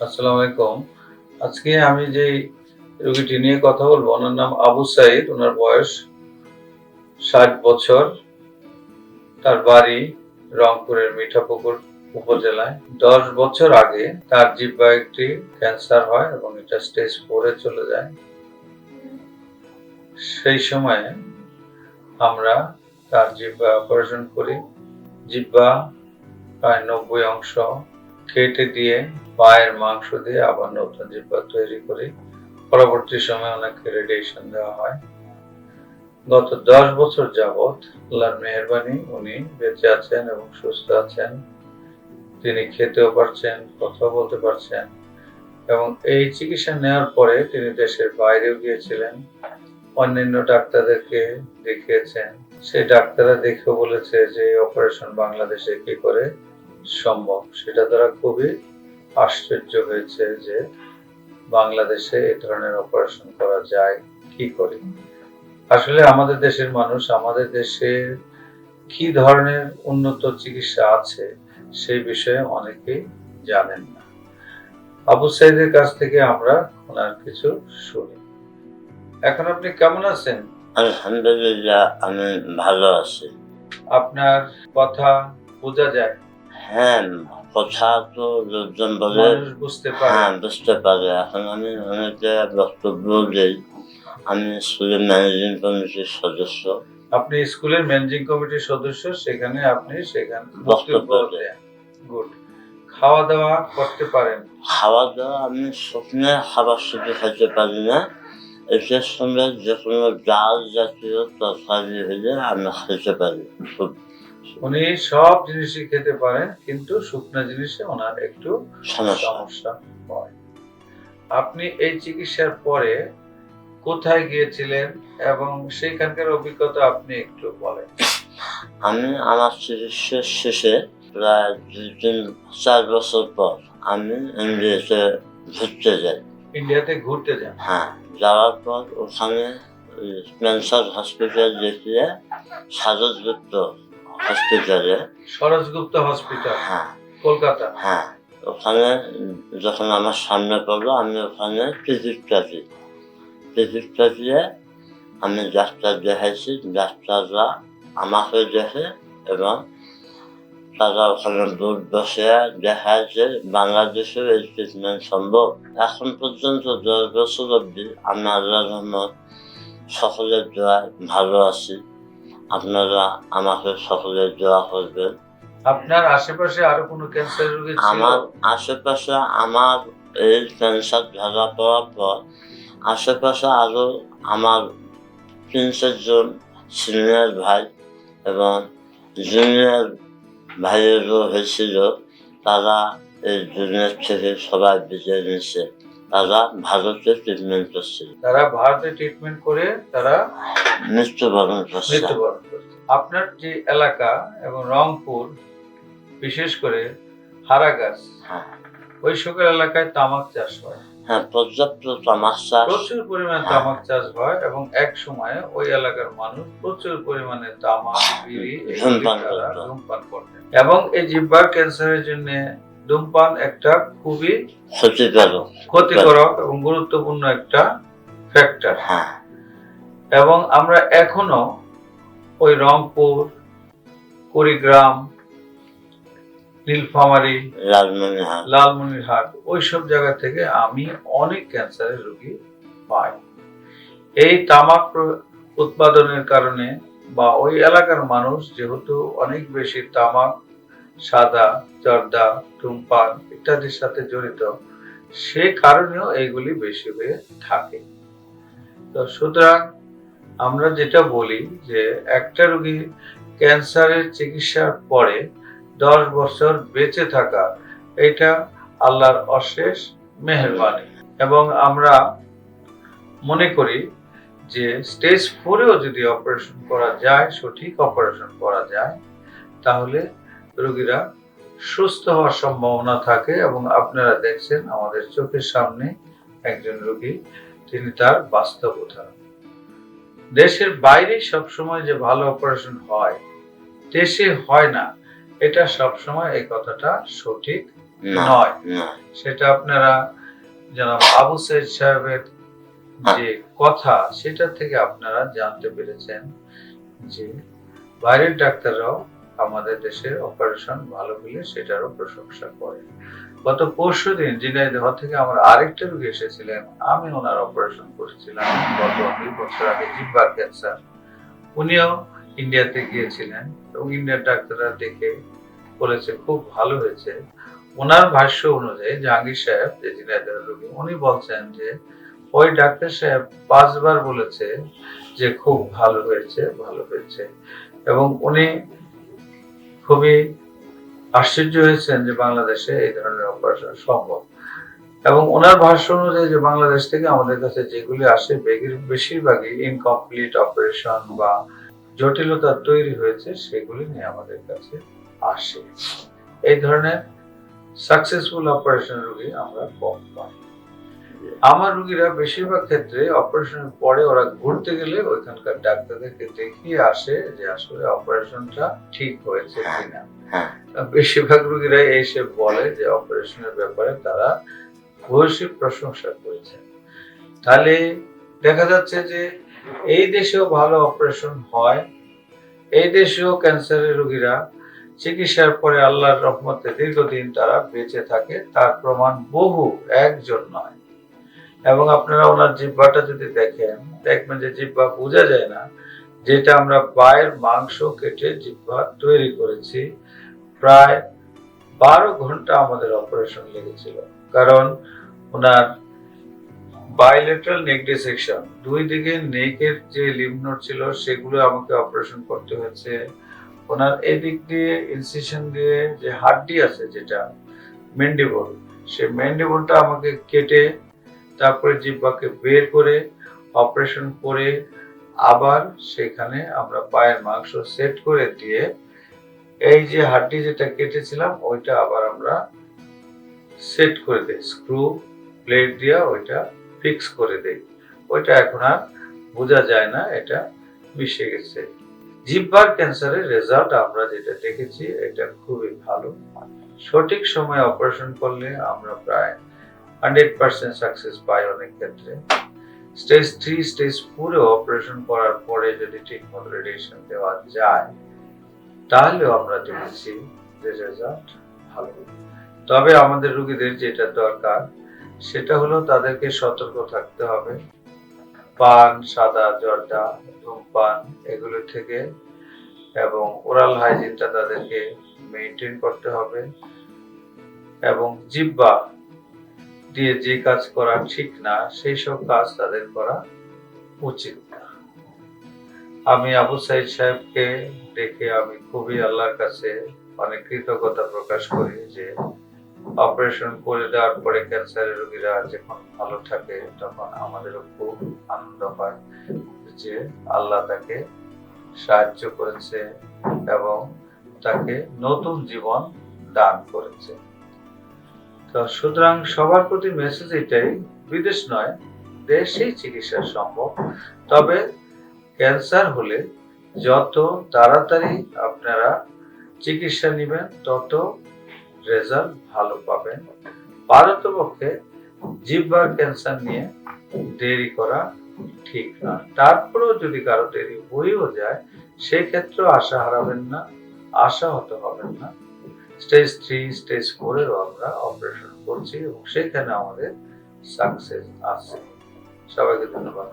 আসসালামু আলাইকুম। আজকে আমি যে রোগীটি নিয়ে কথা বলবো, ওনার নাম আবু সাঈদ। ওনার বয়স ৬০ বছর। তার বাড়ি রংপুরের মিঠাপুকুর উপজেলায়। ১০ বছর আগে তার জিহ্বায় একটি ক্যান্সার হয় এবং এটা স্টেজ 4 এ চলে যায়। সেই সময়ে আমরা তার জিহ্বায় অপারেশন করি। জিহ্বা প্রায় ৯০ অংশ কেটে দিয়ে পায়ের মাংস দিয়ে আবার নতুন জিহ্বা তৈরি করি। পরবর্তী সময়ে ওনাকে রেডিয়েশন দেওয়া হয়। গত ১০ বছর যাবৎ আল্লাহর মেহেরবানি উনি বেঁচে আছেন এবং সুস্থ আছেন। তিনি খেতেও পারছেন, কথাও বলতে পারছেন এবং এই চিকিৎসা নেওয়ার পরে তিনি দেশের বাইরেও গিয়েছিলেন। অন্যান্য ডাক্তারদেরকে দেখিয়েছেন। সেই ডাক্তাররা দেখে বলেছে যে এই অপারেশন বাংলাদেশে কি করে সম্ভব। সেটা তারা খুবই আশ্চর্য হয়েছে যে বাংলাদেশে এই ধরনের অপারেশন করা যায় কি করে। আসলে আমাদের দেশের মানুষ, আমাদের দেশে কি ধরনের উন্নত চিকিৎসা আছে সেই বিষয়ে অনেকেই জানেন না। আবু সাঈদের কাছ থেকে আমরা ওনার কিছু শুনি। এখন আপনি কেমন আছেন? আলহামদুলিল্লাহ, আমি ভালো আছি। আপনার কথা বোঝা যায়? হ্যাঁ, কথা তো লোকজন বলে, মানুষ বুঝতে পারে। হ্যাঁ, বুঝতে পারে। এখন আমি অনেকে বক্তব্য দেই। আমি স্কুলের ম্যানেজিং কমিটির সদস্য। আপনি স্কুলের ম্যানেজিং কমিটির সদস্য, সেখানে বক্তব্য দেন। গুড। খাওয়া দাওয়া করতে পারেন? খাওয়া দাওয়া আমি স্বপ্নে খাবার শুধু খেতে পারি না। এটার সঙ্গে যে কোনো ডাল জাতীয় তরকারি হলে আমি খেতে পারি। উনি সব জিনিসই খেতে পারেন, কিন্তু শুকনা জিনিসে ওনার একটু সমস্যা হয়। আপনি এই চিকিৎসার পরে কোথায় গিয়েছিলেন এবং সেইখানকার অভিজ্ঞতা আপনি একটু বলেন। আমি আমার চিকিৎসার শেষে প্রায় ২-৩-৪ বছর পর আমি ইন্ডিয়াতে ঘুরতে যাই। ইন্ডিয়াতে ঘুরতে যান? হ্যাঁ, যাওয়ার পর ওখানে ক্যান্সার হসপিটাল দেখিয়ে সরোজগুপ্ত হসপিটালে। সরোজগুপ্ত হসপিটাল? হ্যাঁ, কলকাতা? হ্যাঁ, ওখানে যখন আমার সামনে পড়লো আমি ওখানে টিকিটটা দিয়ে আমি ডাক্তার দেখাইছি। ডাক্তাররা আমাকে দেখে এবং তারা ওখানে বোর্ড বসে দেখায় যে বাংলাদেশেও এই ট্রিটমেন্ট সম্ভব। এখন পর্যন্ত ১০ বছর অবধি আমি আল্লাহর রহমত সকলের দোয়ায় ভালো আছি। আপনারা আমাকে সকলের দোয়া করবেন। আপনার আশেপাশে আরো কোনো ক্যান্সার রোগী ছিল? আমার আশেপাশে আমার এই ক্যান্সার ধরা পড়ার পর আশেপাশে আরো আমার ৩-৪ জন সিনিয়র ভাই এবং জুনিয়র ভাইয়েরও হয়েছিল। তারা এই জুনিয়র থেকে সবাই বিদায় নিচ্ছে। তারা ভারতে ট্রিটমেন্ট করছিল। তারা ভারতে ট্রিটমেন্ট করে তারা মৃত্যুবরণ করছে। আপনার যে এলাকা এবং রংপুর, বিশেষ করে হারাগাছ, হ্যাঁ, ওই সকল এলাকায় তামাক চাষ হয়। হ্যাঁ, পর্যাপ্ত তামাক চাষ, প্রচুর পরিমাণে তামাক চাষ হয় এবং এক সময়ে ওই এলাকার মানুষ প্রচুর পরিমাণে তামাক, বিড়ি ধূমপান করতেন। এবং এই জিহ্বার ক্যান্সারের জন্য ধূমপান একটা খুবই ক্ষতিকারক এবং গুরুত্বপূর্ণ একটা ফ্যাক্টর। এবং আমরা এখনো ওই রংপুর, কুড়িগ্রাম, নীলফামারী, লালমনিরহাট ওইসব জায়গা থেকে আমি অনেক ক্যান্সারের রোগী পাই। এই তামাক উৎপাদনের কারণে বা ওই এলাকার মানুষ যেহেতু অনেক বেশি তামাক, সাদা, জর্দা, ধূমপান ইত্যাদির সাথে জড়িত, সে কারণেও এইগুলি বেশি হয়ে থাকে। তো সুতরাং আমরা যেটা বলি যে একটা রোগী ক্যান্সারের চিকিৎসার পরে ১০ বছর বেঁচে থাকা, এটা আল্লাহর অশেষ মেহেরবানি। এবং আমরা মনে করি যে স্টেজ 4 এও যদি অপারেশন করা যায়, সঠিক অপারেশন করা যায়, তাহলে রোগীরা সুস্থ হওয়ার সম্ভাবনা থাকে। এবং আপনারা দেখছেন আমাদের চোখের সামনে একজন রোগী, তিনি তার বাস্তব উদাহরণ। দেশের বাইরে সবসময় যে ভালো অপারেশন হয়, দেশে হয় না, এটা সবসময় এই কথাটা সঠিক না নয়। না সেটা আপনারা জনাব আবু সাইদ সাহেবের যে কথা সেটা থেকে আপনারা জানতে পেরেছেন যে বাইরের ডাক্তাররাও আমাদের দেশের অপারেশন ভালো হলে সেটারও প্রশংসা করে। গত পরশুদিন ঝিনাইদহ থেকে আমার আরেকটা রোগী এসেছিলেন, আমি ওনার অপারেশন করেছিলাম গত 2 বছর আগে জিহ্বার ক্যান্সার। উনিও ইন্ডিয়াতে গিয়েছিলেন এবং ইন্ডিয়ার ডাক্তাররা দেখে বলেছে খুব ভালো হয়েছে। ওনার ভাষ্য অনুযায়ী জাহাঙ্গীর সাহেব যে ঝিনাইদহের রোগী, উনি বলছেন যে ওই ডাক্তার সাহেব 5 বার বলেছে যে খুব ভালো হয়েছে, ভালো হয়েছে। এবং উনি খুবই আশ্চর্য হয়েছেন যে বাংলাদেশে এই ধরনের অপারেশন সম্ভব। এবং ওনার ভাষ্য অনুযায়ী যে বাংলাদেশ থেকে আমাদের কাছে যেগুলি আসে বেশিরভাগই ইনকমপ্লিট অপারেশন বা জটিলতা তৈরি হয়েছে সেগুলি নিয়ে আমাদের কাছে আসে। এই ধরনের সাকসেসফুল অপারেশন রোগী আমরা কম পাই। আমার রোগীরা বেশিরভাগ ক্ষেত্রে অপারেশনের পরে ওরা ঘুরতে গেলে ওইখানকার ডাক্তারদেরকে দেখিয়ে আসে যে আসলে অপারেশনটা ঠিক হয়েছে কিনা। বেশিরভাগ রোগীরা এসে বলে যে অপারেশনের ব্যাপারে তারা ভূয়সী প্রশংসা করেছেন। তাহলে দেখা যাচ্ছে যে এই দেশেও ভালো অপারেশন হয়, এই দেশেও ক্যান্সারের রোগীরা চিকিৎসার পরে আল্লাহর রহমতে দীর্ঘদিন তারা বেঁচে থাকে, তার প্রমাণ বহু, একজন নয়। এবং আপনারা ওনার জিহ্বাটা যদি দেখেন, দেখবেন যে জিহ্বা বোঝা যায় না, যেটা আমরা পায়ের মাংস কেটে জিহ্বা তৈরি করেছি। প্রায় 12 ঘন্টা আমাদের অপারেশন লেগেছিল, কারণ ওনার বাইলেটারাল নেক ডিসেকশন, দুই দিকে নেকের যে লিম্ফ নোড ছিল সেগুলো আমাকে অপারেশন করতে হয়েছে। ওনার এদিক দিয়ে ইনসিশন দিয়ে যে হাড্ডি আছে যেটা ম্যান্ডিবল, সেই ম্যান্ডিবলটা আমাকে কেটে তারপরে জিহ্বাকে বের করে অপারেশন করে আবার সেখানে আমরা পায়ের মাংস সেট করে দিয়ে এই যে হাড্ডি যেটা কেটেছিলাম ওইটা আবার আমরা সেট করে দেই, স্ক্রু প্লেট দিয়ে ওইটা ফিক্স করে দেই। ওইটা এখন আর বোঝা যায় না, এটা মিশে গেছে। জিহ্বার ক্যান্সারের রেজাল্ট আমরা যেটা দেখেছি এটা খুবই ভালো। সঠিক সময়ে অপারেশন করলে আমরা প্রায় 100% সাকসেস পাই অনেক ক্ষেত্রে। স্টেজ 3 স্টেজ 4 এ অপারেশন করার পরে যদি ঠিকমতো রেডিয়েশন দেওয়া যায় তাহলেও আমরা দেখেছি যে রেজাল্ট ভালো। তবে আমাদের রোগীদের যেটা দরকার সেটা হলো তাদেরকে সতর্ক থাকতে হবে পান, সাদা, জর্দা, ধূমপান এগুলো থেকে, এবং ওরাল হাইজিনটা তাদেরকে মেইনটেইন করতে হবে, এবং জিহ্বা দিয়ে যে কাজ করা ঠিক না সেই সব কাজ তাদের করা উচিত না। আমি আবু সাইদ সাহেবকে দেখে আমি খুবই আল্লাহর কাছে অনেক কৃতজ্ঞতা প্রকাশ করি যে অপারেশন করে দেওয়ার পরে ক্যান্সারের রোগীরা যখন ভালো থাকে তখন আমাদেরও খুব আনন্দ হয় যে আল্লাহ তাকে সাহায্য করেছে এবং তাকে নতুন জীবন দান করেছে। তো সুতরাং সবার প্রতি মেসেজ এটাই, বিদেশ নয় দেশেই চিকিৎসা সম্ভব। তবে ক্যান্সার হলে যত তাড়াতাড়ি আপনারা চিকিৎসা নেবেন তত রেজাল্ট ভালো পাবেন। পারতপক্ষে জিহ্বার ক্যান্সার নিয়ে দেরি করা ঠিক না। তারপরেও যদি কারো দেরি হয়েও যায় সেক্ষেত্রেও আশা হারাবেন না, আশাহত হবেন না। স্টেজ 3 স্টেজ 4 এরও আমরা অপারেশন করছি এবং সেখানে আমাদের সাকসেস আছে। সবাইকে ধন্যবাদ।